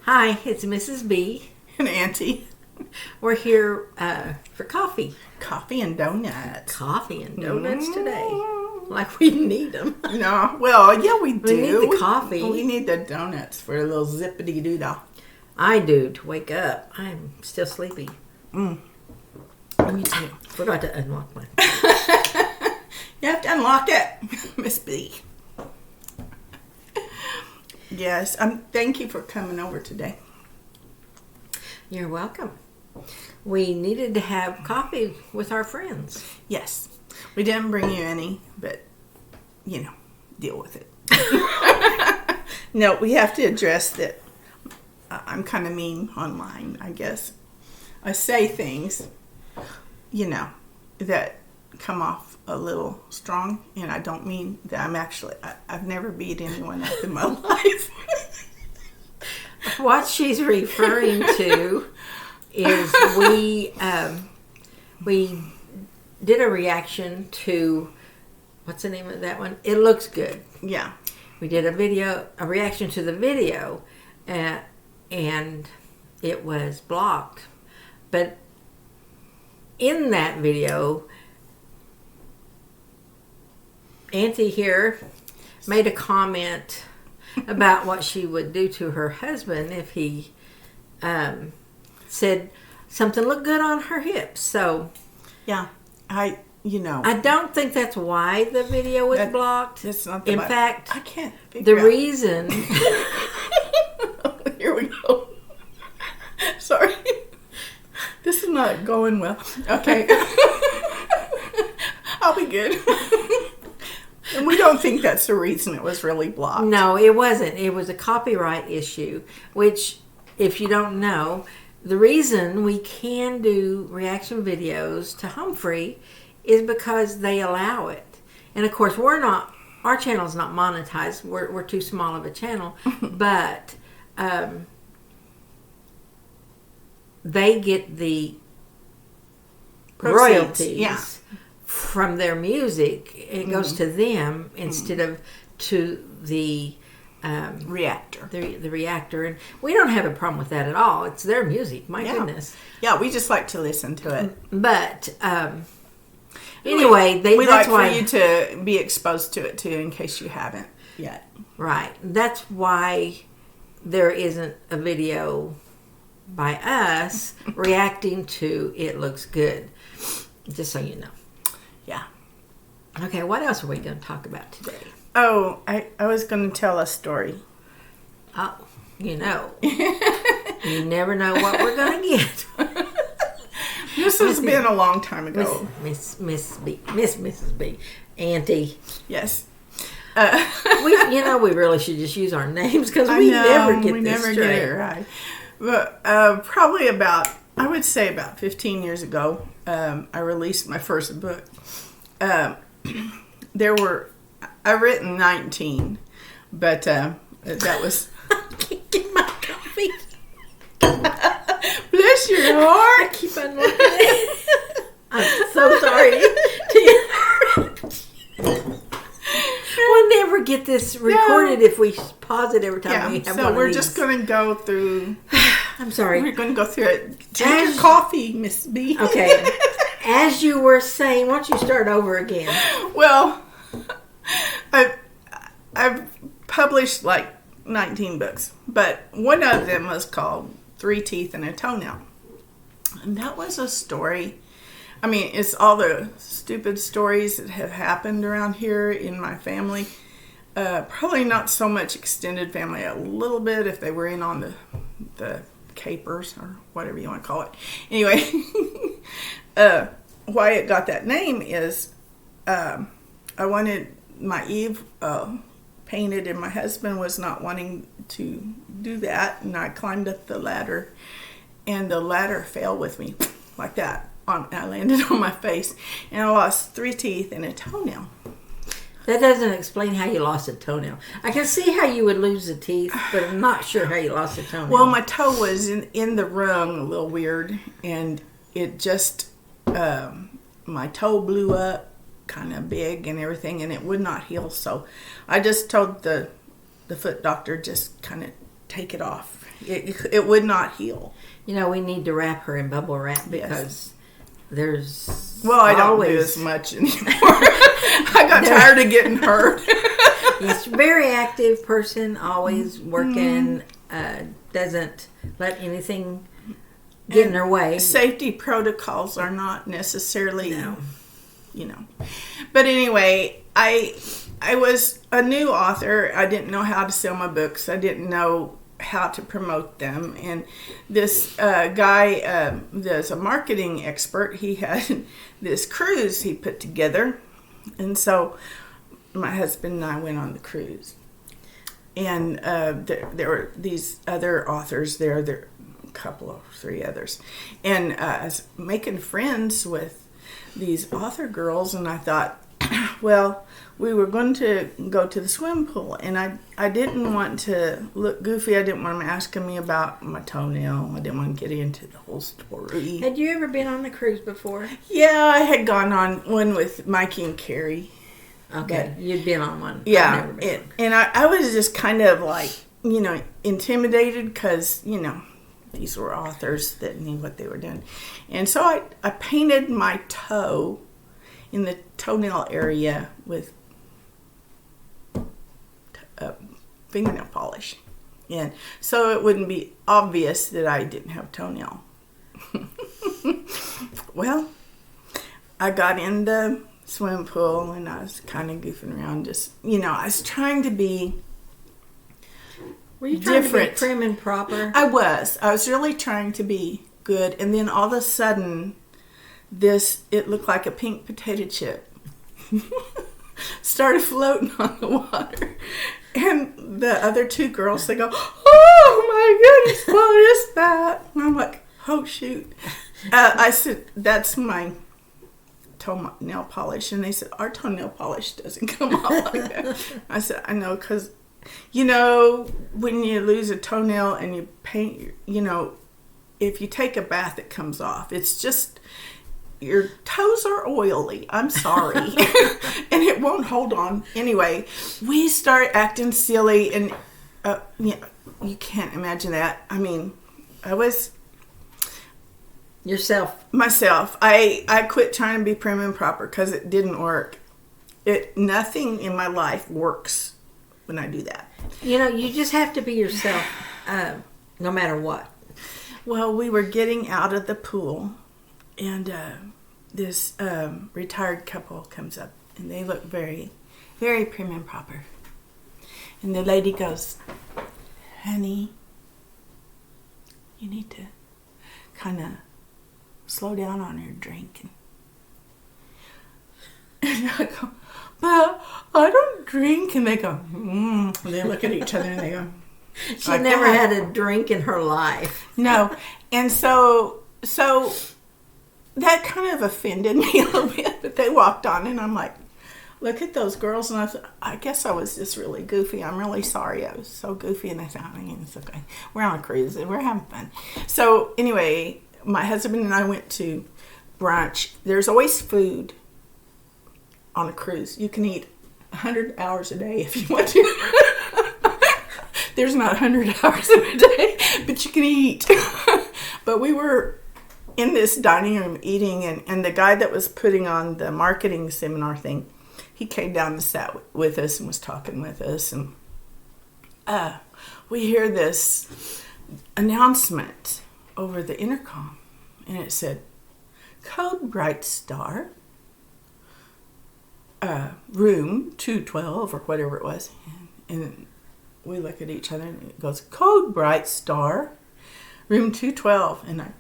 Hi, it's Mrs B and Auntie. We're here for coffee. Coffee and donuts. Coffee and donuts today. Like we need them. No, well, yeah, we do. We need the coffee. We need the donuts for a little zippity-doo-dah. I do, to wake up. I'm still sleepy. Me too. Forgot to unlock mine. You have to unlock it, Miss B. Yes, thank you for coming over today. You're welcome. We needed to have coffee with our friends. Yes. We didn't bring you any, but, deal with it. No, we have to address that I'm kind of mean online, I guess. I say things, that come off a little strong, and I don't mean that I've never beat anyone up in my life. What she's referring to is we did a reaction to, what's the name of that one? It Looks Good. Yeah. We did a reaction to the video, and it was blocked. But in that video, Auntie here made a comment about what she would do to her husband if he said something looked good on her hips. So, yeah, I don't think that's why the video was blocked. That's not in fact, I can't figure the out. reason. Here we go. Sorry, this is not going well. Okay, I'll be good. And we don't think that's the reason it was really blocked. No, it wasn't. It was a copyright issue, which, if you don't know, the reason we can do reaction videos to Humphrey is because they allow it. And of course, our channel's not monetized. We're too small of a channel, but they get the Proceeds. royalties. Yeah. From their music. It goes to them instead of to the reactor. The reactor, and we don't have a problem with that at all. It's their music. My goodness. Yeah, we just like to listen to it. But anyway, we that's like why for you to be exposed to it too, in case you haven't yet. Right. That's why there isn't a video by us reacting to It Looks Good. Just so you know. Yeah. Okay, what else are we going to talk about today? Oh, I was going to tell a story. Oh, you never know what we're going to get. This has been a long time ago. Mrs B, Auntie. Yes. We really should just use our names because we never get this straight. Get it right. But probably I would say about 15 years ago, I released my first book. I've written 19, but that was. I can't get my coffee. Bless your heart. I keep unlocking it. I'm so sorry. We'll never get this recorded if we pause it every time we have so one we're of just these. going to go through. I'm sorry. We're going to go through it. Take your coffee, Miss B. Okay. As you were saying, why don't you start over again? Well, I've published like 19 books, but one of them was called 3 Teeth and a Toenail. And that was a story. I mean, it's all the stupid stories that have happened around here in my family. Probably not so much extended family, a little bit if they were in on the capers or whatever you want to call it. Anyway, why it got that name is I wanted my Eve painted, and my husband was not wanting to do that, and I climbed up the ladder, and the ladder fell with me like that. I landed on my face, and I lost 3 teeth and a toenail. That doesn't explain how you lost a toenail. I can see how you would lose the teeth, but I'm not sure how you lost a toenail. Well, my toe was in the rung, a little weird, and it just, my toe blew up kind of big and everything, and it would not heal. So I just told the foot doctor, just kind of take it off. It would not heal. You know, we need to wrap her in bubble wrap because there's I don't do as much anymore. I got tired of getting hurt. Yes, very active person, always working, doesn't let anything get in her way. Safety protocols are not necessarily, But anyway, I was a new author. I didn't know how to sell my books. I didn't know how to promote them. And this guy, there's a marketing expert. He had this cruise he put together. And so my husband and I went on the cruise. And there were these other authors there. There were a couple of 3 others. And I was making friends with these author girls. And I thought, well, we were going to go to the swimming pool, and I didn't want to look goofy. I didn't want them asking me about my toenail. I didn't want to get into the whole story. Had you ever been on a cruise before? Yeah, I had gone on one with Mikey and Carrie. Okay, you'd been on one. Yeah, and I was just kind of like, intimidated because, these were authors that knew what they were doing. And so I painted my toe in the toenail area with fingernail polish, and so it wouldn't be obvious that I didn't have toenail. Well, I got in the swimming pool and I was kind of goofing around, just I was trying to be Were you trying different. to be prim and proper? I was really trying to be good, and then all of a sudden it looked like a pink potato chip started floating on the water. And the other 2 girls, they go, "Oh my goodness, what is that?" And I'm like, "Oh shoot." I said, "That's my toenail polish." And they said, "Our toenail polish doesn't come off like that." I said, "I know, because when you lose a toenail and you paint, if you take a bath, it comes off. It's just, your toes are oily. I'm sorry." And it won't hold on. Anyway, we start acting silly, and you can't imagine that. I mean, I was myself. I quit trying to be prim and proper because it didn't work. Nothing in my life works when I do that. You just have to be yourself, no matter what. Well, we were getting out of the pool, and this retired couple comes up, and they look very, very prim and proper. And the lady goes, "Honey, you need to kind of slow down on your drinking." And I go, "But I don't drink." And they go, And they look at each other and they go, She never had a drink in her life. No. And so that kind of offended me a little bit. But they walked on, and I'm like, look at those girls. And I guess I was just really goofy. I'm really sorry. I was so goofy. And I said, "It's okay. We're on a cruise and we're having fun." So anyway, my husband and I went to brunch. There's always food on a cruise. You can eat 100 hours a day if you want to. There's not 100 hours in a day, but you can eat. But we were in this dining room eating, and the guy that was putting on the marketing seminar thing, he came down and sat with us and was talking with us, and we hear this announcement over the intercom, and it said, "Code Bright Star, room 212," or whatever it was. And we look at each other, and it goes, "Code Bright Star, room 212. And I,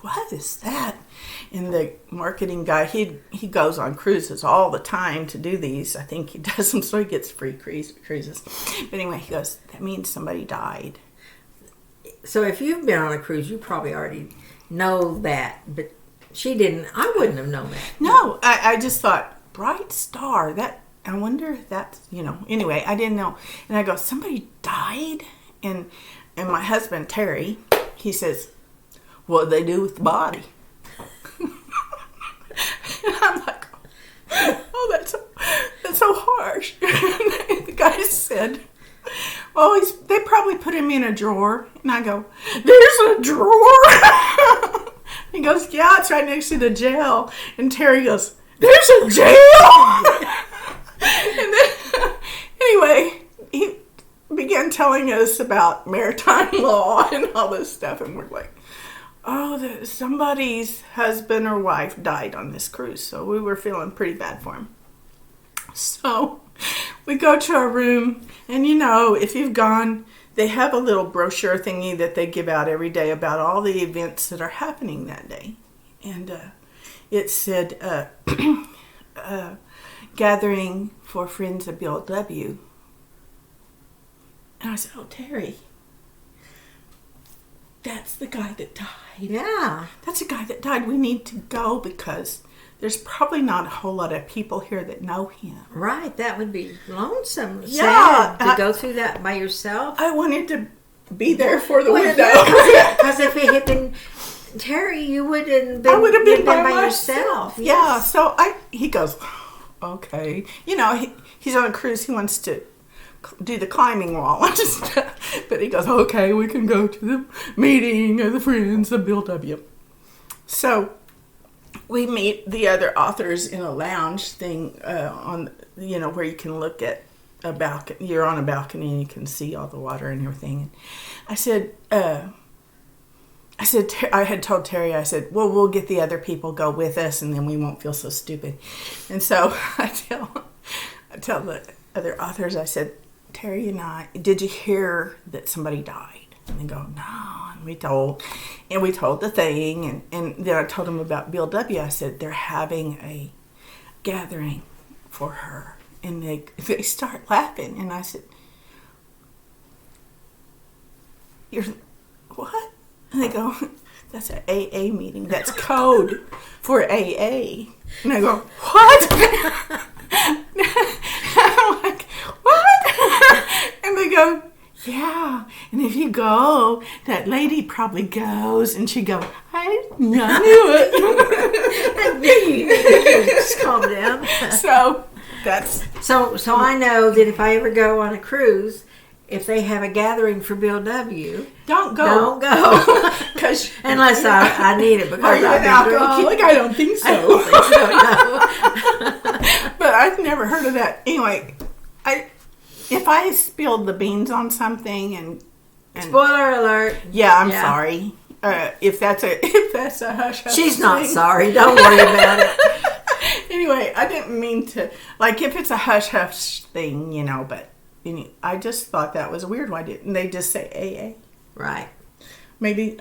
what is that? And the marketing guy, he goes on cruises all the time to do these. I think he does them so he gets free cruises. But anyway, he goes, "That means somebody died." So if you've been on a cruise, you probably already know that. But she didn't. I wouldn't have known that. No, I just thought, Bright Star, that, I wonder if that's, anyway, I didn't know. And I go, "Somebody died?" And my husband, Terry, he says, "What did they do with the body?" And I'm like, "Oh, that's so harsh." And the guy said, oh, they probably put him in a drawer. And I go, there's a drawer? He goes, yeah, it's right next to the jail. And Terry goes, there's a jail? And then, anyway, he began telling us about maritime law and all this stuff. And we're like, oh, somebody's husband or wife died on this cruise. So we were feeling pretty bad for him. So we go to our room. And, if you've gone, they have a little brochure thingy that they give out every day about all the events that are happening that day. And it said, gathering for friends of Bill W. And I said, oh, Terry, that's the guy that died. Yeah. That's the guy that died. We need to go because there's probably not a whole lot of people here that know him. Right. That would be lonesome. Yeah. Sad to go through that by yourself. I wanted to be there for the window. Because if it had been Terry, you wouldn't been, I would have been by yourself. Yes. Yeah. So he goes, okay. He's on a cruise. He wants to do the climbing wall and stuff. But he goes, okay, we can go to the meeting of the Friends of Bill W. So we meet the other authors in a lounge thing on, where you can look at a balcony. You're on a balcony and you can see all the water and everything. And I said, I had told Terry, I said, well, we'll get the other people go with us and then we won't feel so stupid. And so I tell the other authors, I said, Terry and I, did you hear that somebody died? And they go, no. And we told the thing. And then I told them about Bill W. I said, they're having a gathering for her. And they start laughing. And I said, you're, what? And they go, that's an AA meeting. That's code for AA. And I go, what? I'm like, what? And they go, yeah. And if you go, that lady probably goes. And she go, I knew it. Just calm down. So that's. So I know that if I ever go on a cruise, if they have a gathering for Bill W., don't go. Don't go. Unless I need it because Are you an alcoholic? I don't think so. I don't think so, no. But I've never heard of that. Anyway, if I spilled the beans on something and spoiler alert. Yeah, I'm sorry. If that's a hush hush. She's not sorry. Don't worry about it. Anyway, I didn't mean to, like, if it's a hush hush thing, but I just thought that was weird. Why didn't they just say AA? Right. Maybe.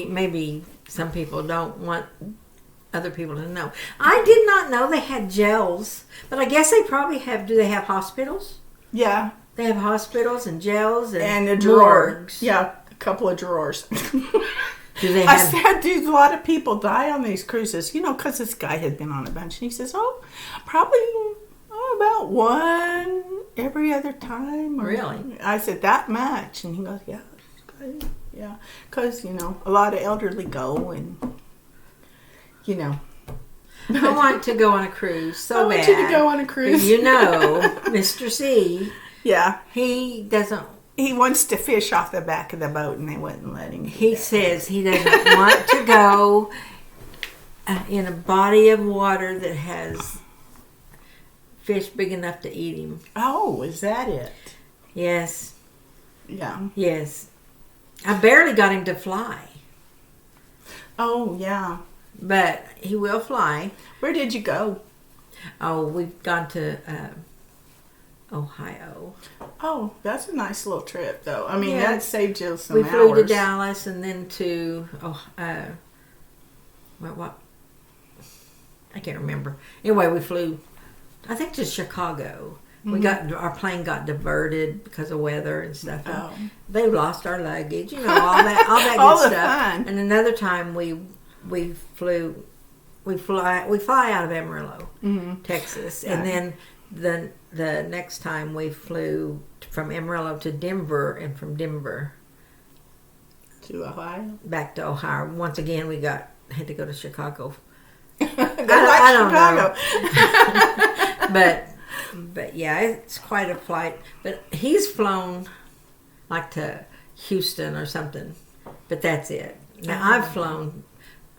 Maybe some people don't want other people to know. I did not know they had jails, but I guess they probably have. Do they have hospitals? Yeah. They have hospitals and jails and a drawer. morgues. Yeah, a couple of drawers. Do they have? I said, do a lot of people die on these cruises? Because this guy had been on a bunch. And he says, probably about one every other time. Really? I said, that much? And he goes, yeah. Yeah. Because, a lot of elderly go and, I want to go on a cruise so bad. I want you to go on a cruise. Mr. C. Yeah. He doesn't. He wants to fish off the back of the boat and they wouldn't let him. He says he doesn't want to go in a body of water that has fish big enough to eat him. Oh, is that it? Yes. Yeah. Yes. I barely got him to fly. Oh, yeah. But he will fly. Where did you go? Oh, we've gone to Ohio. Oh, that's a nice little trip, though. I mean, that saved you some hours. We flew to Dallas and then to, what? I can't remember. Anyway, we flew, I think, to Chicago. Mm-hmm. Our plane got diverted because of weather and stuff. Oh. They lost our luggage, all that all good the stuff. fun. And another time we fly out of Amarillo, Texas, right. And then the next time we flew from Amarillo to Denver, and from Denver to Ohio, back to Ohio. Once again, we had to go to Chicago. I don't know. But yeah, it's quite a flight. But he's flown like to Houston or something, but that's it. Now I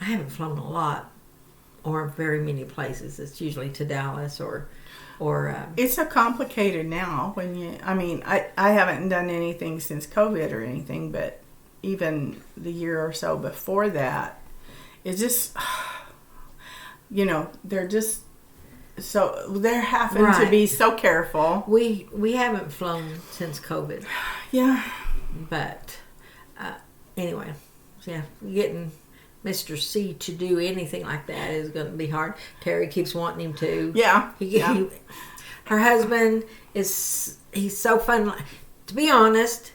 haven't flown a lot or very many places. It's usually to Dallas or it's so complicated now I haven't done anything since COVID or anything, but even the year or so before that, it's just, they're just they're having to be so careful. We haven't flown since COVID. Yeah. But anyway, yeah, getting Mr. C to do anything like that is going to be hard. Terry keeps wanting him to. Yeah. Her husband he's so fun. To be honest,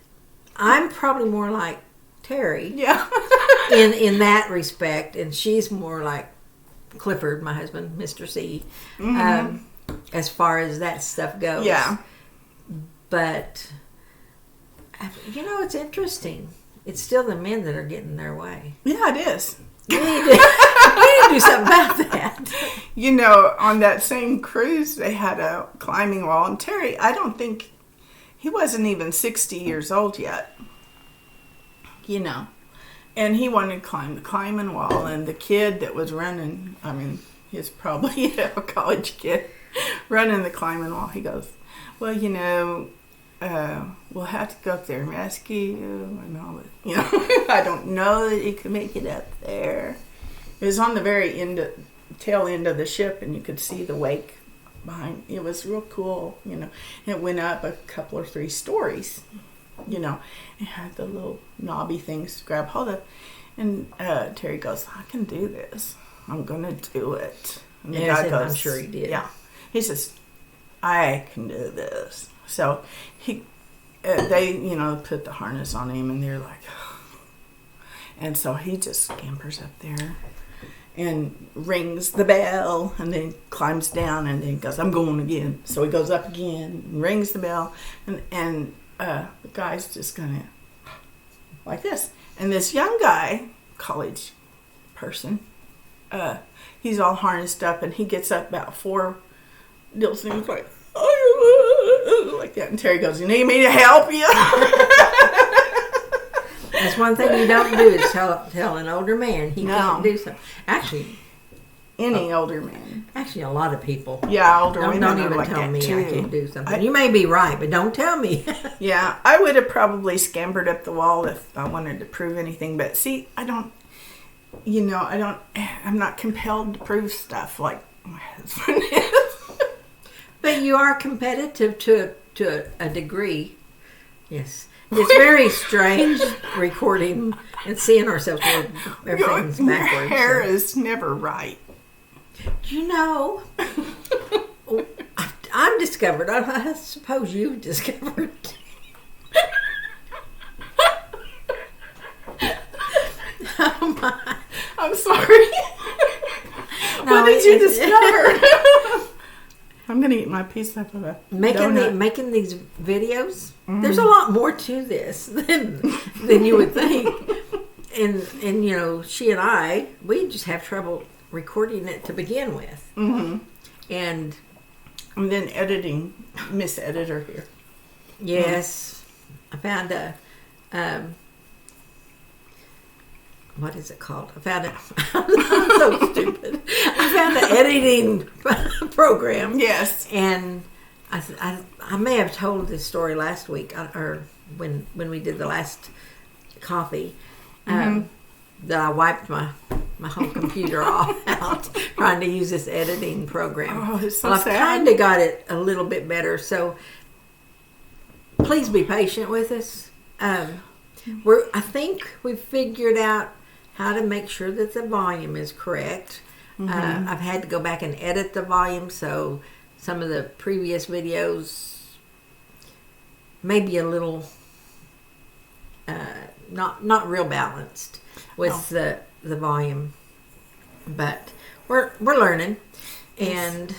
I'm probably more like Terry. Yeah. in that respect, and she's more like Clifford, my husband, Mr. C. As far as that stuff goes. Yeah. But it's interesting. It's still the men that are getting their way. Yeah, it is. We need to do something about that. On that same cruise, they had a climbing wall. And Terry, I don't think, he wasn't even 60 years old yet. And he wanted to climb the climbing wall. And the kid that was running, he's probably a college kid, running the climbing wall. He goes, well, we'll have to go up there and rescue you and all that. I don't know that you can make it up there. It was on the very tail end of the ship, and you could see the wake behind. It was real cool, It went up a couple or 3 stories, It had the little knobby things to grab hold of. And Terry goes, I can do this. I'm going to do it. And the guy goes, I'm sure he did. Yeah. He says, I can do this. So they put the harness on him, and they're like, and so he just scampers up there and rings the bell, and then climbs down, and then goes, I'm going again. So he goes up again, and rings the bell, and the guy's just gonna like this, and this young guy, college person, he's all harnessed up, and he gets up about 4 deals, and he's like, like that, and Terry goes, you need me to help you? That's one thing you don't do is tell an older man he can't do something. Actually, any older man. Actually, a lot of people. Yeah, older women don't even like tell me too. I can't do something. You may be right, but don't tell me. Yeah, I would have probably scampered up the wall if I wanted to prove anything. But see, I'm not compelled to prove stuff like my husband is. But you are competitive to a degree. Yes. It's very strange recording and seeing ourselves where everything's your backwards. Your hair is never right. I've discovered, I suppose you've discovered. Oh my. I'm sorry. What did you discover? I'm going to eat my piece of a making these videos. There's a lot more to this than you would think. And she and I, we just have trouble recording it to begin with. Mm-hmm. And then editing, Miss Editor here. Yes. I found a what is it called? I found it. I'm so stupid. I found an editing program. Yes. And I may have told this story last week, or when we did the last coffee, that I wiped my whole computer all out trying to use this editing program. Oh, it's so I've sad. kind of got it a little bit better, so please be patient with us. I think we've figured out how to make sure that the volume is correct. I've had to go back and edit the volume, so some of the previous videos may be a little not real balanced with the volume, but we're learning. And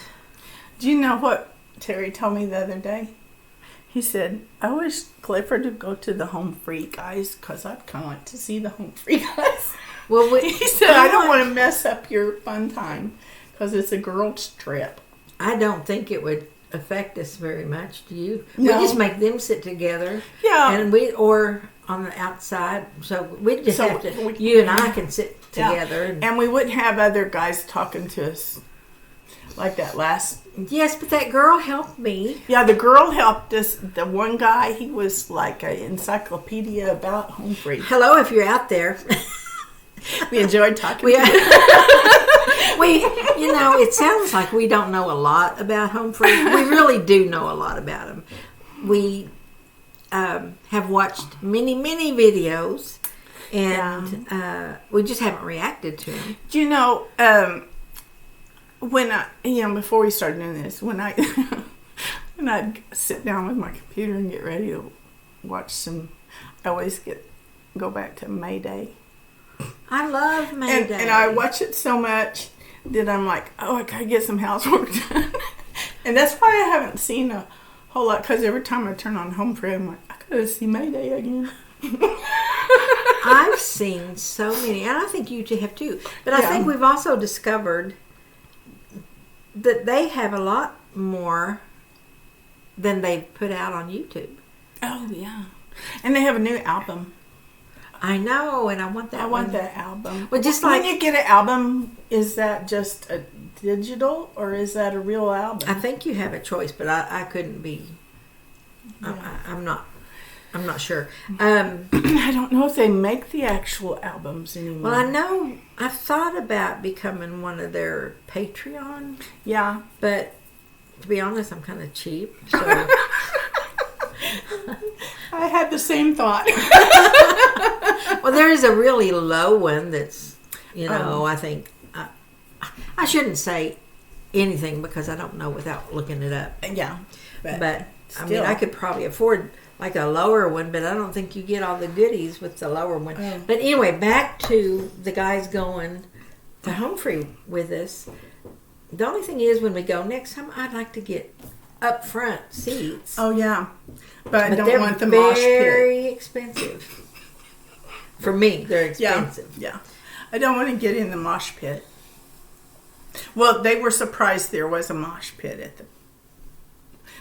do you know what Terry told me the other day? He said, I wish Clifford would go to the Home Free guys because I'd kind of like to see the Home Free guys. Well, he said, I don't want to mess up your fun time because it's a girls' trip. I don't think it would affect us very much. Do you? No. We just make them sit together. Yeah. And or on the outside. So we just have to, you and I can sit together. And we wouldn't have other guys talking to us like that last. Yes, but that girl helped me. Yeah, the girl helped us. The one guy, he was like an encyclopedia about home free. Hello, if you're out there. We enjoyed talking to you. It sounds like we don't know a lot about home free. We really do know a lot about them. We have watched many videos, and we just haven't reacted to them. Do you know, when before we started doing this, when I'd sit down with my computer and get ready to watch some, I always go back to May Day. I love May Day. And I watch it so much that I'm like, oh, I gotta get some housework done. And that's why I haven't seen a whole lot, because every time I turn on Home Free, I'm like, I gotta see May Day again. I've seen so many, and I think you two have too. But I think we've also discovered that they have a lot more than they put out on YouTube. Oh, yeah. And they have a new album. I know, and I want that. I want that album. Well, just when you get an album, is that just a digital or is that a real album? I think you have a choice, but I couldn't be. Yeah. I'm not sure. I don't know if they make the actual albums anymore. Well, I know I've thought about becoming one of their Patreon. Yeah, but to be honest, I'm kind of cheap. So. I had the same thought. Well, there is a really low one that's, I think, I shouldn't say anything because I don't know without looking it up. Yeah. But I mean, I could probably afford like a lower one, but I don't think you get all the goodies with the lower one. Oh. But anyway, back to the guys going to Home Free with us. The only thing is when we go next time, I'd like to get up front seats. Oh, yeah. But I don't want the mosh pit. They're very expensive. For me, they're expensive. Yeah. I don't want to get in the mosh pit. Well, they were surprised there was a mosh pit at the.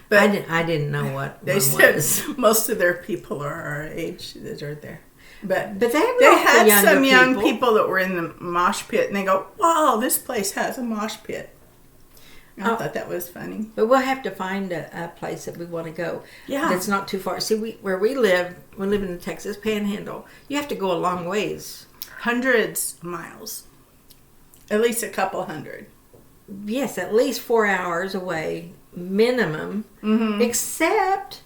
But I didn't know what they said. Most of their people are our age that are there. But they had some young people that were in the mosh pit, and they go, "Wow, this place has a mosh pit." And I thought that was funny. But we'll have to find a place that we want to go. Yeah, that's not too far. See, where we live in the Texas Panhandle. You have to go a long ways, hundreds of miles, at least a couple hundred. Yes, at least 4 hours away minimum. Mm-hmm. Except,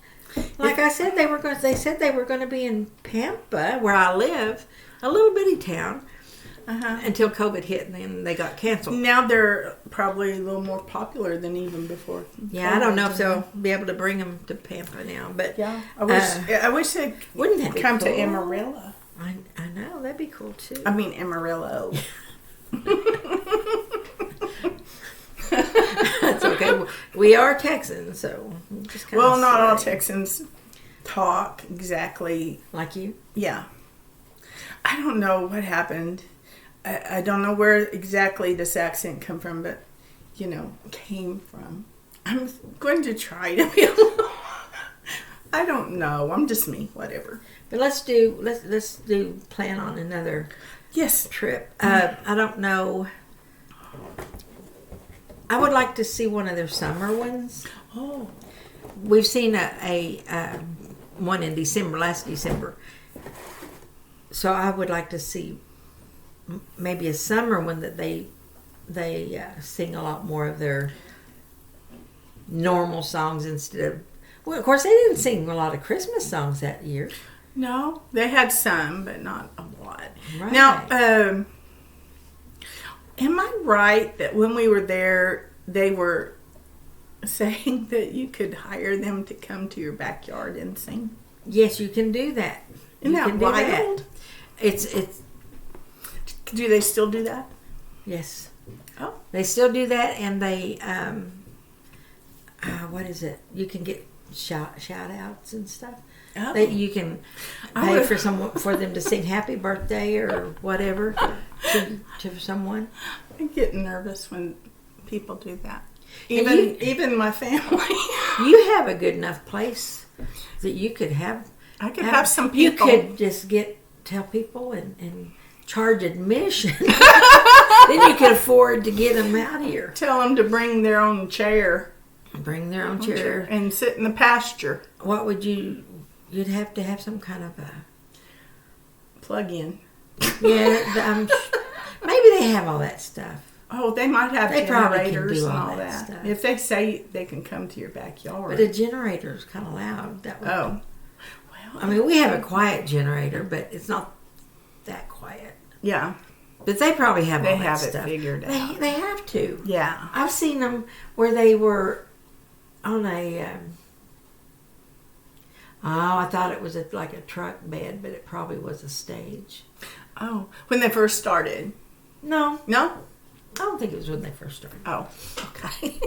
like I said, they said they were going to be in Pampa, where I live, a little bitty town. Until COVID hit, and then they got canceled. Now they're probably a little more popular than even before. Yeah, I don't know if they'll be able to bring them to Pampa now, but yeah, I wish they wouldn't that come cool? to Amarillo. I know that'd be cool too. I mean Amarillo. That's okay. We are Texans, so just not all Texans talk exactly like you. Yeah, I don't know what happened. I don't know where exactly this accent come from, but came from. I'm going to try to be. I don't know. I'm just me. Whatever. But let's plan on another trip. I don't know. I would like to see one of their summer ones. Oh, we've seen a one in last December. So I would like to see maybe a summer one that they sing a lot more of their normal songs instead of. Well, of course, they didn't sing a lot of Christmas songs that year. No, they had some, but not a lot. Right. Now, am I right that when we were there, they were saying that you could hire them to come to your backyard and sing? Yes, you can do that. Isn't that wild? It's. Do they still do that? Yes. Oh, they still do that, and they. What is it? You can get shout outs and stuff. Oh. You can pay for them to sing happy birthday or whatever to someone. I get nervous when people do that. Even my family. You have a good enough place that you could have. I could have some people. You could just tell people and charge admission. Then you could afford to get them out here. Tell them to bring their own chair. Bring their own chair. And sit in the pasture. What would you'd have to have some kind of a plug-in. Yeah, maybe they have all that stuff. Oh, they might have they generators do and all that. Stuff. If they say they can come to your backyard. But a generator is kind of loud. That would well, I mean, we have a quiet generator, but it's not that quiet. Yeah. But they probably have all that stuff. They have it figured out. They have to. Yeah. I've seen them where they were on a... I thought it was like a truck bed, but it probably was a stage. Oh, when they first started? No. No? I don't think it was when they first started. Oh, okay.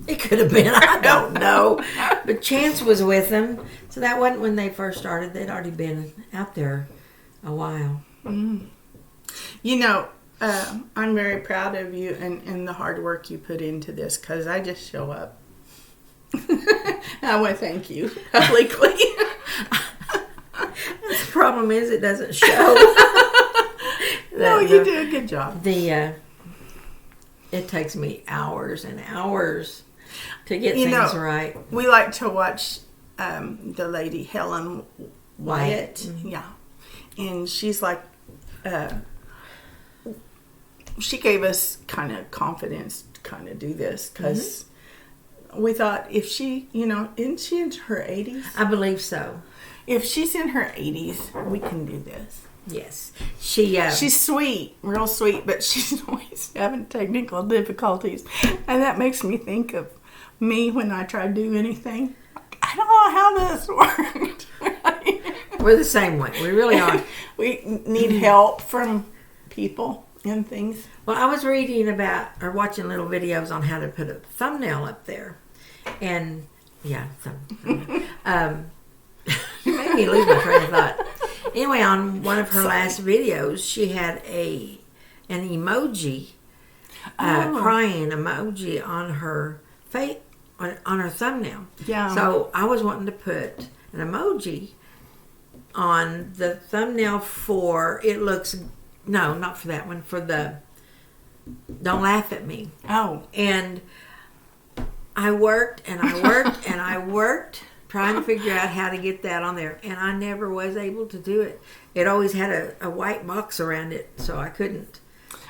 It could have been. I don't know. But Chance was with them, so that wasn't when they first started. They'd already been out there a while. Mm. You know, I'm very proud of you and the hard work you put into this, because I just show up. I want to thank you publicly. The problem is it doesn't show. No, you do a good job. It takes me hours and hours to get things right. We like to watch the lady Helen Wyatt. Mm-hmm. Yeah. And she's like, she gave us kind of confidence to kind of do this, because we thought if she, isn't she in her 80s? I believe so. If she's in her 80s, we can do this. Yes. She's sweet, real sweet, but she's always having technical difficulties. And that makes me think of me when I try to do anything. I don't know how this worked. We're the same way. We really are. We need help from people and things. Well, I was reading about or watching little videos on how to put a thumbnail up there. And, yeah, you made me lose my train of thought. Anyway, on one of her last videos, she had an emoji, crying emoji on her face, on her thumbnail. Yeah. So I was wanting to put an emoji on the thumbnail for no, not for that one, for the Don't Laugh at Me. Oh. And I worked and I worked and I worked trying to figure out how to get that on there, and I never was able to do it. It always had a white box around it, so I couldn't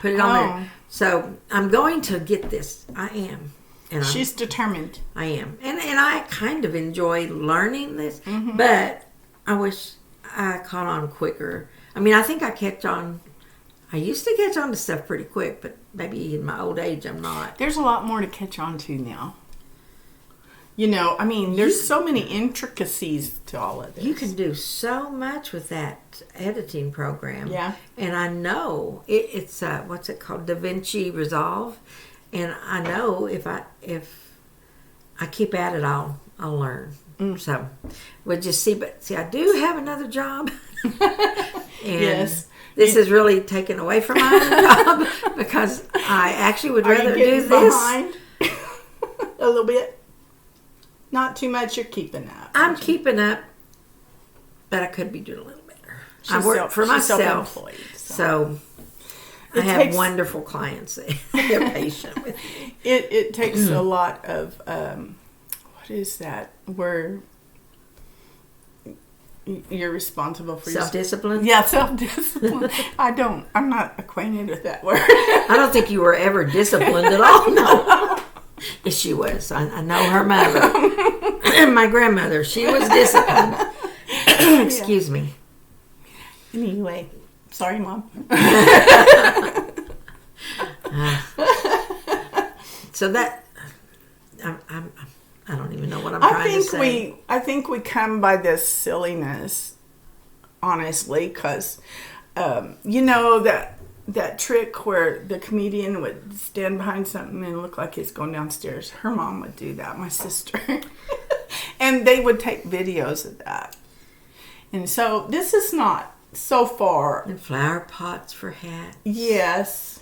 put it on there. So I'm going to get this. I am. And she's determined. I am. And I kind of enjoy learning this, but I wish I caught on quicker. I mean, I think I used to catch on to stuff pretty quick, but maybe in my old age I'm not. There's a lot more to catch on to now. I mean, there's so many intricacies to all of this. You can do so much with that editing program. Yeah. And I know it's what's it called? DaVinci Resolve. And I know if I keep at it, I'll learn. So we'll just see. But see, I do have another job. And yes. This is really taken away from my other job, because I actually would rather do this. Behind a little bit? Not too much. You're keeping up. I'm keeping up, but I could be doing a little better. I work for myself, so I have wonderful clients. They're patient with me. It takes a lot of what is that? Where you're responsible for self-discipline. Yeah, self-discipline. I'm not acquainted with that word. I don't think you were ever disciplined at all. No. Yes, she was. I know her mother. And my grandmother. She was disciplined. Excuse me. Anyway. Sorry, Mom. So that... I don't even know what I'm trying to say. I think we come by this silliness, honestly, because, that trick where the comedian would stand behind something and look like he's going downstairs. Her mom would do that, my sister. And they would take videos of that. And so this is not so far. And flower pots for hats. Yes.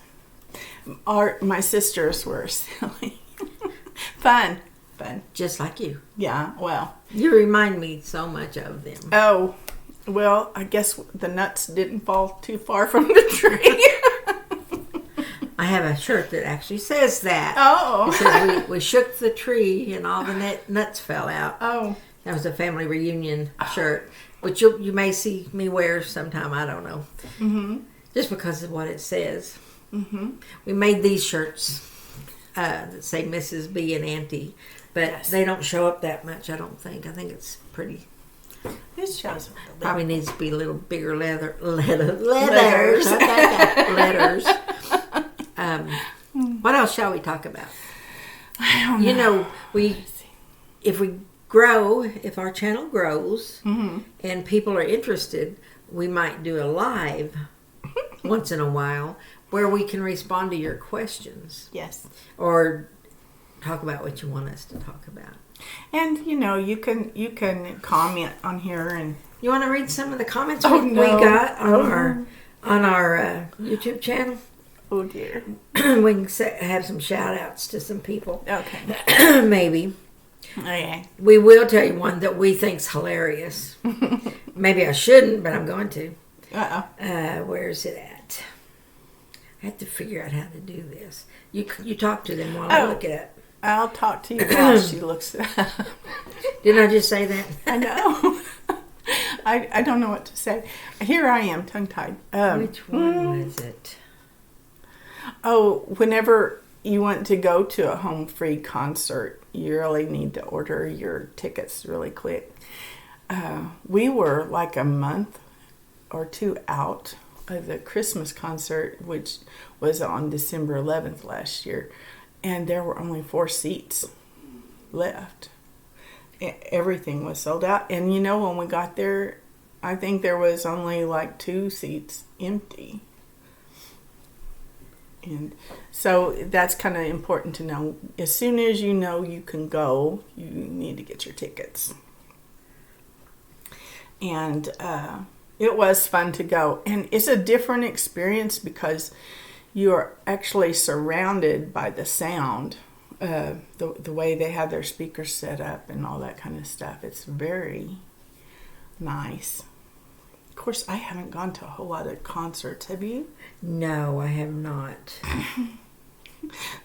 My sisters were silly. Fun. Just like you. Yeah, well. You remind me so much of them. Oh, well, I guess the nuts didn't fall too far from the tree. I have a shirt that actually says that. Oh. It says we shook the tree and all the nuts fell out. Oh. That was a family reunion shirt, which you may see me wear sometime. I don't know. Mm-hmm. Just because of what it says. Mm-hmm. We made these shirts that say Mrs B and Auntie. But they don't show up that much, I don't think. I think it's pretty. It shows up. Probably needs to be a little bigger letters. Letters. What else shall we talk about? I don't know. If our channel grows and people are interested, we might do a live once in a while where we can respond to your questions. Yes. Or talk about what you want us to talk about. And you can comment on here. And you want to read some of the comments we got on our YouTube channel? Oh dear. We can have some shout outs to some people. Okay. Maybe. Okay. We will tell you one that we think's hilarious. Maybe I shouldn't, but I'm going to. Where is it at? I have to figure out how to do this. You talk to them while I look it up. I'll talk to you while she looks it up. Didn't I just say that? I know. I don't know what to say. Here I am, tongue-tied. Which one was it? Oh, whenever you want to go to a home free concert, you really need to order your tickets really quick. We were like a month or two out of the Christmas concert, which was on December 11th last year. And there were only 4 seats left. Everything was sold out. And when we got there, I think there was only like 2 seats empty. And so that's kind of important to know. As soon as you know you can go, you need to get your tickets. And it was fun to go. And it's a different experience because you're actually surrounded by the sound, the way they have their speakers set up and all that kind of stuff. It's very nice. Of course, I haven't gone to a whole lot of concerts. Have you? No, I have not.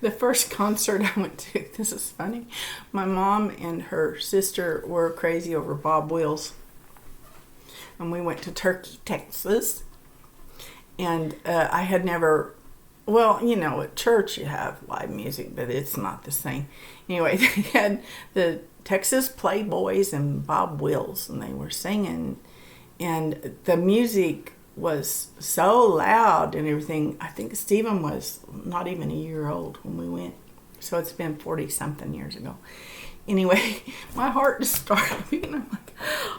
The first concert I went to, this is funny, my mom and her sister were crazy over Bob Wills. And we went to Turkey, Texas. And I had never... Well, at church you have live music, but it's not the same. Anyway, they had the Texas Playboys and Bob Wills, and they were singing. And the music was so loud and everything. I think Stephen was not even a year old when we went. So it's been 40-something years ago. Anyway, my heart just started beating. I'm like,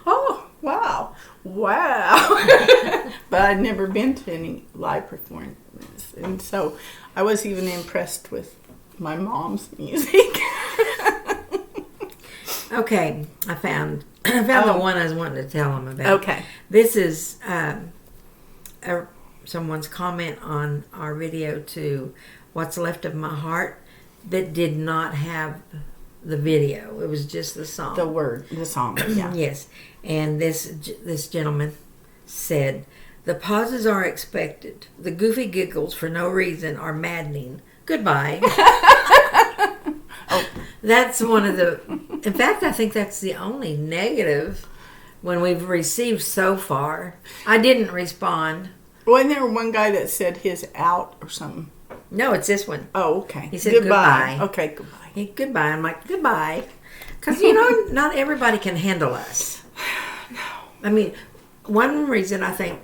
oh, wow. But I'd never been to any live performance. And so I was even impressed with my mom's music. Okay, I found the one I was wanting to tell them about. Okay. This is someone's comment on our video to What's Left of My Heart that did not have the video. It was just the song. The song, yeah. Yes. And this gentleman said, "The pauses are expected. The goofy giggles for no reason are maddening. Goodbye." That's one of the... In fact, I think that's the only negative one we've received so far. I didn't respond. Wasn't there one guy that said his out or something? No, it's this one. Oh, okay. He said goodbye. Okay, goodbye. Goodbye. I'm like, goodbye. Because, not everybody can handle us. No. I mean, one reason I think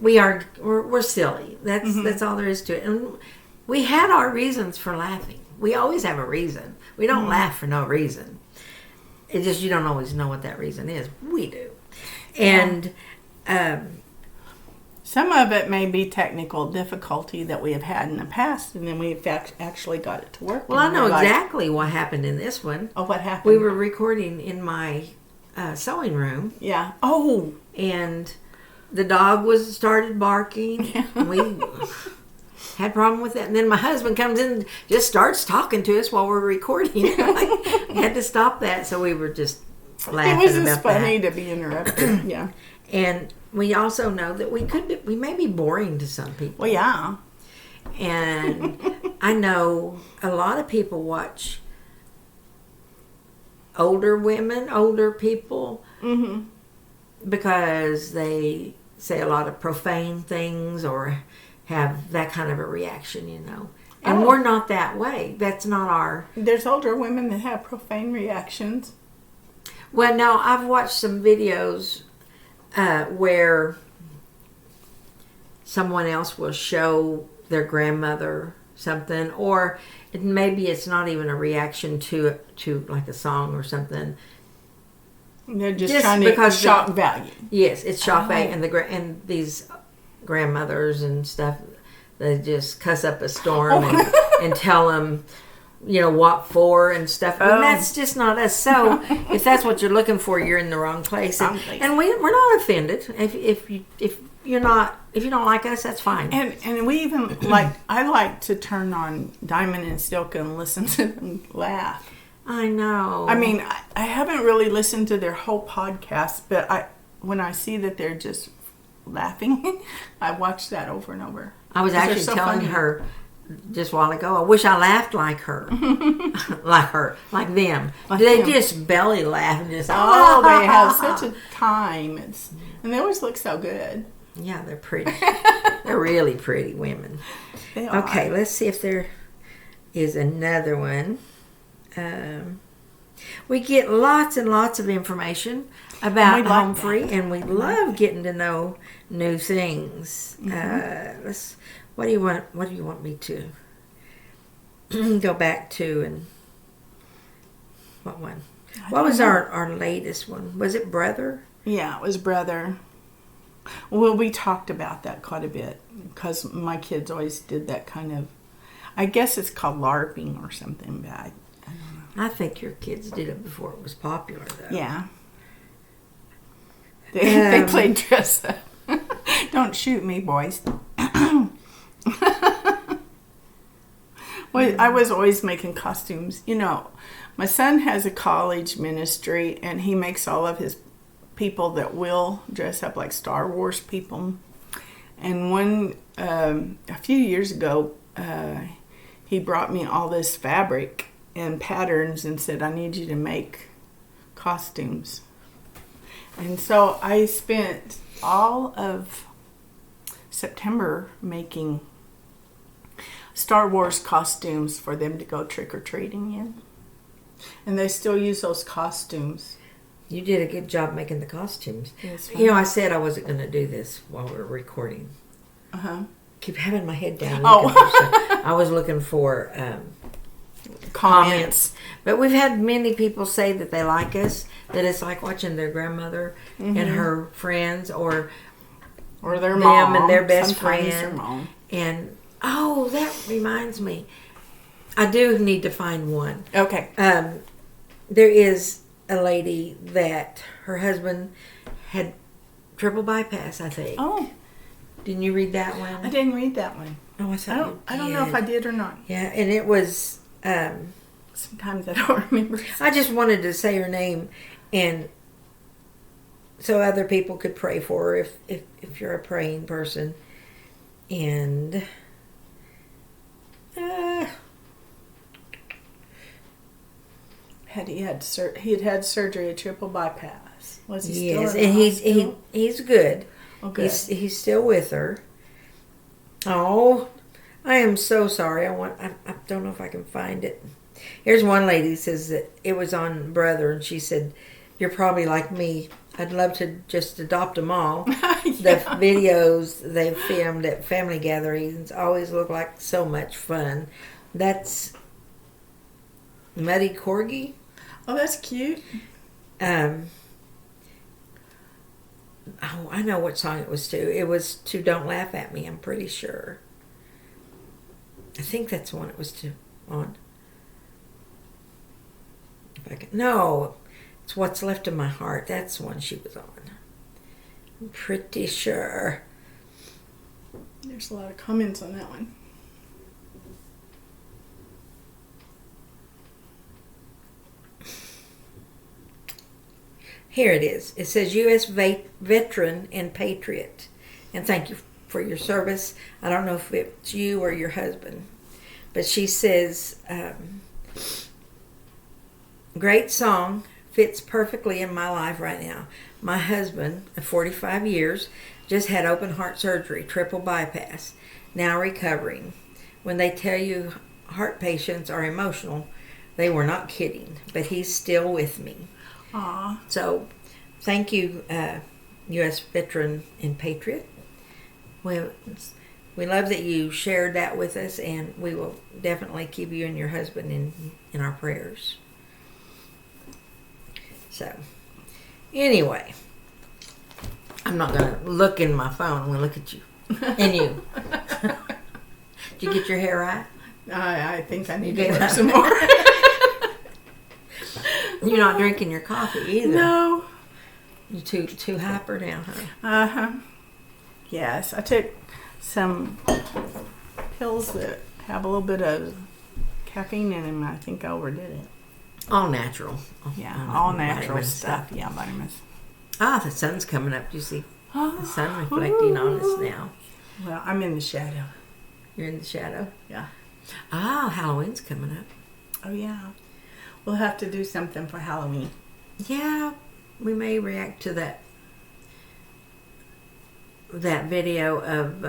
we're silly. That's all there is to it. And we had our reasons for laughing. We always have a reason. We don't laugh for no reason. It's just you don't always know what that reason is. We do. And some of it may be technical difficulty that we have had in the past, and then we've actually got it to work. Well, I know exactly what happened in this one. Oh, what happened? We were recording in my sewing room. Yeah. Oh. And the dog started barking. had a problem with that. And then my husband comes in and just starts talking to us while we're recording. Like, we had to stop that, so we were just laughing It was about just funny that. to be interrupted. Yeah. And we also know that we may be boring to some people. Well, yeah. And I know a lot of people watch older women, older people, because they say a lot of profane things or have that kind of a reaction, you know. And we're not that way. That's not our... There's older women that have profane reactions. Well, no, I've watched some videos where someone else will show their grandmother something, or maybe it's not even a reaction to like a song or something. They're just trying to shock value. Yes, it's shock value, and these grandmothers and stuff, they just cuss up a storm and tell them, you know, what for and stuff. And that's just not us. So if that's what you're looking for, you're in the wrong place. And we're not offended. If you don't like us, that's fine. And we even I like to turn on Diamond and Stilka and listen to them laugh. I know. I mean, I haven't really listened to their whole podcast, but when I see that they're just laughing, I watch that over and over. I was actually telling her just a while ago, I wish I laughed like her. like them. They just belly laugh and just, they have such a time. And they always look so good. Yeah, they're pretty. They're really pretty women. They are. Okay, let's see if there is another one. We get lots and lots of information about Humphrey, and we love getting to know new things. What do you want me to go back to? And what one? What was our latest one? Was it Brother? Yeah, it was Brother. Well, we talked about that quite a bit because my kids always did that kind of, I guess it's called LARPing or something, but I don't know. I think your kids did it before it was popular, though. Yeah. They played dress up. Don't shoot me, boys. Well, I was always making costumes. You know, my son has a college ministry, and he makes all of his people that will dress up like Star Wars people. And a few years ago, he brought me all this fabric and patterns and said, I need you to make costumes. And so I spent all of September making Star Wars costumes for them to go trick-or-treating in. And they still use those costumes. You did a good job making the costumes. Yes, you know, I said I wasn't going to do this while we were recording. Keep having my head down. I was looking for comments. But we've had many people say that they like us, that it's like watching their grandmother and her friends, or their mom and their best friend. Their mom. And that reminds me, I do need to find one. Okay. There is a lady that her husband had triple bypass, I think. Oh. Didn't you read that one? I didn't read that one. Oh, I don't know if I did or not. Yeah, and it was... sometimes I don't remember. I just wanted to say her name, and so other people could pray for her if you're a praying person. And... he had surgery, a triple bypass. Was he still? Yes, and he's good. Oh, good. He's still with her. Oh, I am so sorry. I don't know if I can find it. Here's one lady who says that it was on Brother, and she said, "You're probably like me. I'd love to just adopt them all." The videos they filmed at family gatherings always look like so much fun. That's Muddy Corgi. Oh, that's cute. Oh, I know what song it was to. It was to Don't Laugh at Me, I'm pretty sure. I think that's the one it was on. No, it's What's Left of My Heart. That's the one she was on. I'm pretty sure. There's a lot of comments on that one. Here it is. It says U.S. veteran and patriot. And thank you for your service. I don't know if it's you or your husband. But she says, great song. Fits perfectly in my life right now. My husband, of 45 years, just had open heart surgery, triple bypass. Now recovering. When they tell you heart patients are emotional, they were not kidding. But he's still with me. Aw. So, thank you, U.S. Veteran and Patriot. We love that you shared that with us, and we will definitely keep you and your husband in our prayers. So, anyway, I'm not going to look in my phone. I'm going to look at you. And you. Did you get your hair right? I think I need to work some more. You're not drinking your coffee either. No. You're too hyper now, huh? Uh-huh. Yes, I took some pills that have a little bit of caffeine in them. I think I overdid it. All natural. Yeah, all natural stuff. Yeah, vitamins. Ah, the sun's coming up. You see the sun reflecting on us now. Well, I'm in the shadow. You're in the shadow? Yeah. Ah, Halloween's coming up. Oh, yeah. We'll have to do something for Halloween. Yeah, we may react to that video of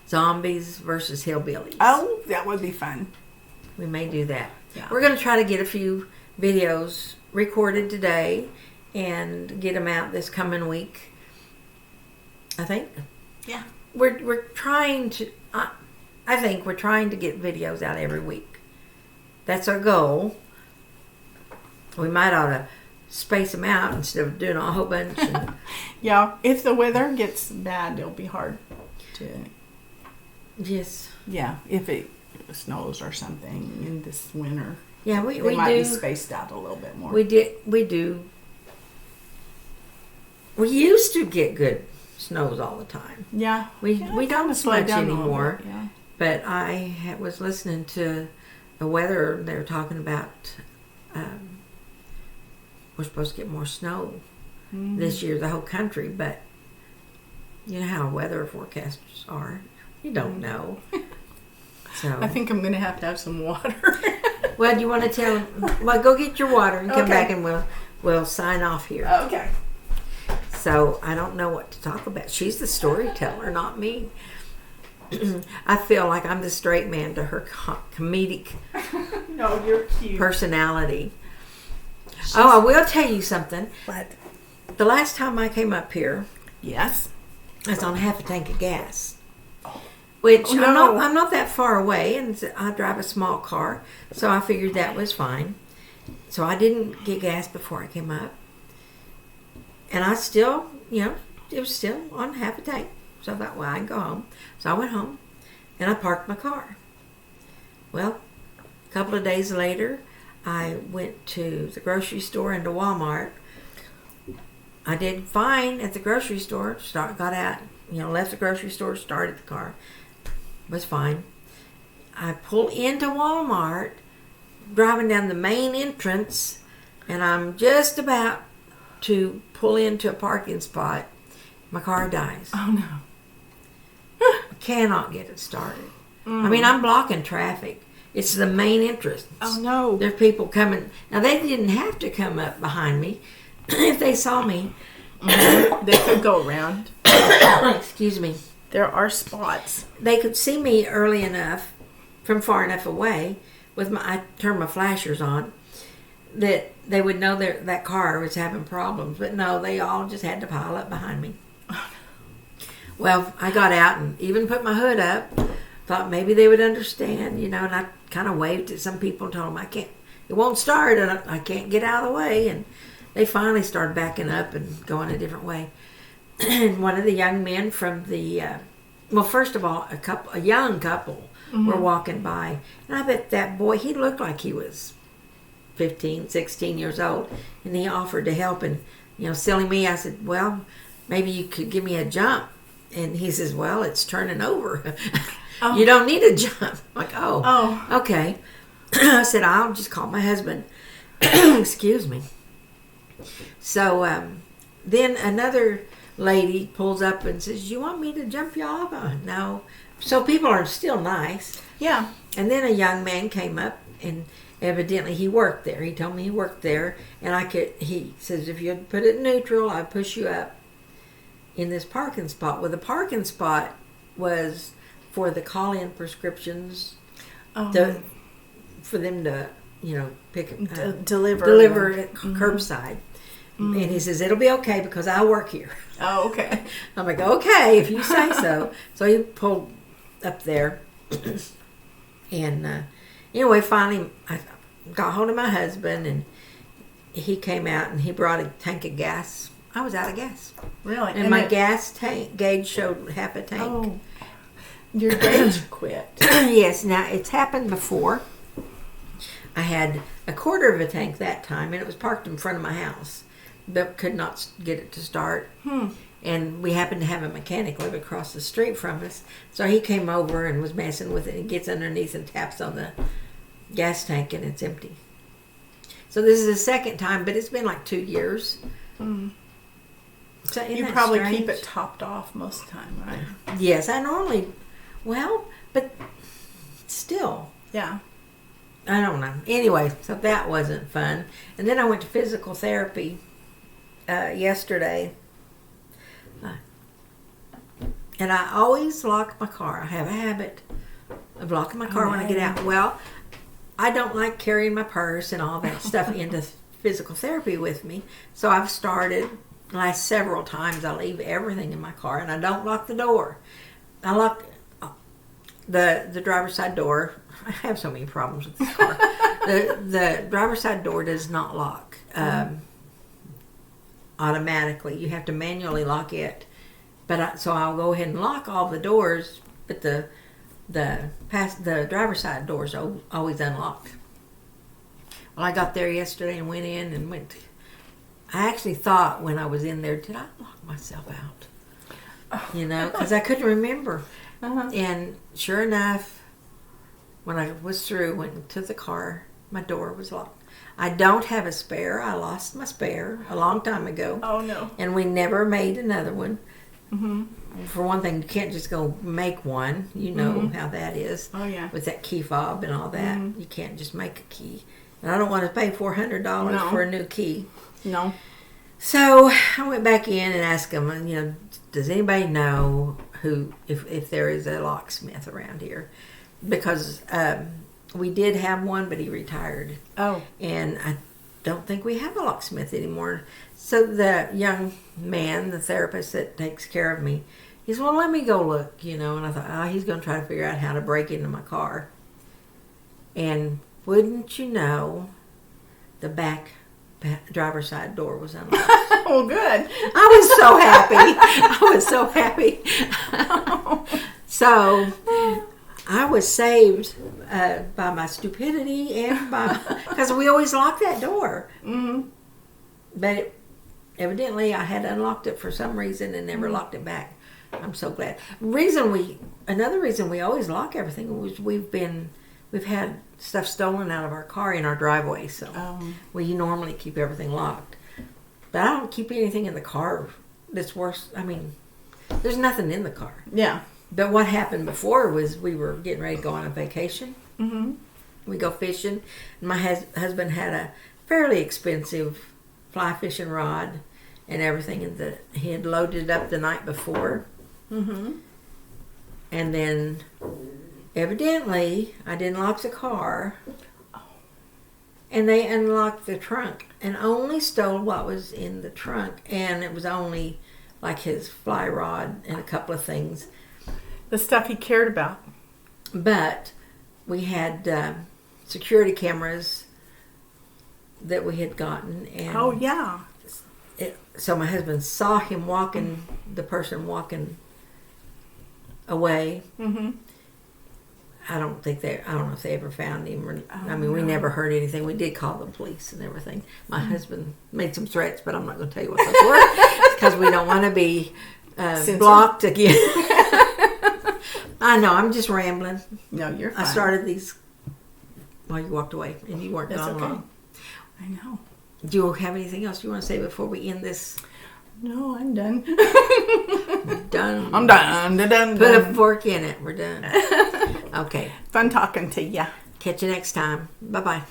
zombies versus hillbillies. Oh, that would be fun. We may do that. Yeah. We're going to try to get a few videos recorded today and get them out this coming week. I think. Yeah. We're trying to. I think we're trying to get videos out every week. That's our goal. We might ought to space them out instead of doing a whole bunch. Yeah, if the weather gets bad, it'll be hard to. Yes. Yeah, if it snows or something in this winter. Yeah, we might do. Be spaced out a little bit more. We do. We used to get good snows all the time. Yeah. We don't so much anymore. Bit, yeah. But I was listening to the weather. They were talking about we're supposed to get more snow this year, the whole country. But you know how weather forecasters are. You don't know. So I think I'm going to have some water. Well, do you want to tell them? Well, go get your water and come back, and we'll sign off here. Okay. So I don't know what to talk about. She's the storyteller, not me. I feel like I'm the straight man to her comedic No, you're cute. personality. I will tell you something. What? The last time I came up here, Yes. I was on half a tank of gas. Which I'm not that far away, and I drive a small car, so I figured that was fine. So I didn't get gas before I came up. And I still, it was still on half a tank. So I thought, well, I can go home. So I went home, and I parked my car. Well, a couple of days later, I went to the grocery store and to Walmart. I did fine at the grocery store. Got out, left the grocery store, started the car. Was fine. I pull into Walmart, driving down the main entrance, and I'm just about to pull into a parking spot. My car dies. Oh, no. I cannot get it started. I mean, I'm blocking traffic. It's the main entrance. Oh, no. There's people coming. Now, they didn't have to come up behind me. If they saw me. They could go around. Excuse me. There are spots. They could see me early enough, from far enough away, I turned my flashers on, that they would know that car was having problems. But no, they all just had to pile up behind me. Well, I got out and even put my hood up. Thought maybe they would understand, and I kind of waved at some people and told them it won't start, and I can't get out of the way. And they finally started backing up and going a different way. And one of the young men from the, first of all, a young couple were walking by. And I bet that boy, he looked like he was 15, 16 years old. And he offered to help. And, silly me, I said, well, maybe you could give me a jump. And he says, well, it's turning over. Oh. You don't need a jump. I'm like, oh, okay. I said, I'll just call my husband. Excuse me. So then another lady pulls up and says, "You want me to jump you off?" No. So people are still nice. Yeah. And then a young man came up, and evidently he worked there. He told me he worked there, and he says, "If you'd put it in neutral, I'd push you up in this parking spot." Well, the parking spot was for the call-in prescriptions, for them to, pick deliver it curbside. Mm-hmm. And he says, "It'll be okay because I work here." Oh, okay. I'm like, "Okay, if you say so." So he pulled up there, and anyway, finally I got hold of my husband, and he came out and he brought a tank of gas. I was out of gas. Really? And my gas tank gauge showed half a tank. Oh, your gauge quit. Yes. Now, it's happened before. I had a quarter of a tank that time, and it was parked in front of my house, but could not get it to start. And we happened to have a mechanic live across the street from us, so he came over and was messing with it. He gets underneath and taps on the gas tank, and it's empty. So this is the second time, but it's been like 2 years. So you probably keep it topped off most of the time, right? Yes, I normally, but still. Yeah. I don't know. Anyway, so that wasn't fun. And then I went to physical therapy yesterday. And I always lock my car. I have a habit of locking my car when I get out. Well, I don't like carrying my purse and all that stuff into physical therapy with me. So I've started the last several times. I leave everything in my car, and I don't lock the door. I lock the driver's side door. I have so many problems with this car. The driver's side door does not lock automatically. You have to manually lock it. So I'll go ahead and lock all the doors, but the driver's side door is always unlocked. Well, I got there yesterday and went in and I actually thought when I was in there, did I lock myself out? Because I couldn't remember. And sure enough, when I was through, went to the car, my door was locked. I don't have a spare. I lost my spare a long time ago. Oh, no. And we never made another one. For one thing, you can't just go make one. You know how that is. Oh, yeah. With that key fob and all that. You can't just make a key. And I don't want to pay $400 for a new key. No. So I went back in and asked them, does anybody know if there is a locksmith around here? Because we did have one, but he retired. Oh. And I don't think we have a locksmith anymore. So the young man, the therapist that takes care of me, he said, "Well, let me go look," and I thought, he's going to try to figure out how to break into my car. And wouldn't you know, the back driver's side door was unlocked. Oh, good. I was so happy. So I was saved by my stupidity and because we always lock that door. But evidently I had unlocked it for some reason and never locked it back. I'm so glad. Another reason we always lock everything was we've had stuff stolen out of our car in our driveway, so we normally keep everything locked. But I don't keep anything in the car that's worse. I mean, there's nothing in the car. Yeah. But what happened before was we were getting ready to go on a vacation. We go fishing. And my husband had a fairly expensive fly fishing rod and everything, and he had loaded it up the night before. And then evidently I didn't lock the car, and they unlocked the trunk and only stole what was in the trunk, and it was only like his fly rod and a couple of things, the stuff he cared about. But we had security cameras that we had gotten, and so my husband saw him walking, the person walking away. I don't know if they ever found him. We never heard anything. We did call the police and everything. My husband made some threats, but I'm not going to tell you what those were because we don't want to be blocked again. I know, I'm just rambling. No, you're fine. I started these while you walked away and you weren't gone long. I know. Do you have anything else you want to say before we end this? No, I'm done. Done. I'm done. Done. Put a fork in it. We're done. Okay. Fun talking to ya. Catch you next time. Bye-bye.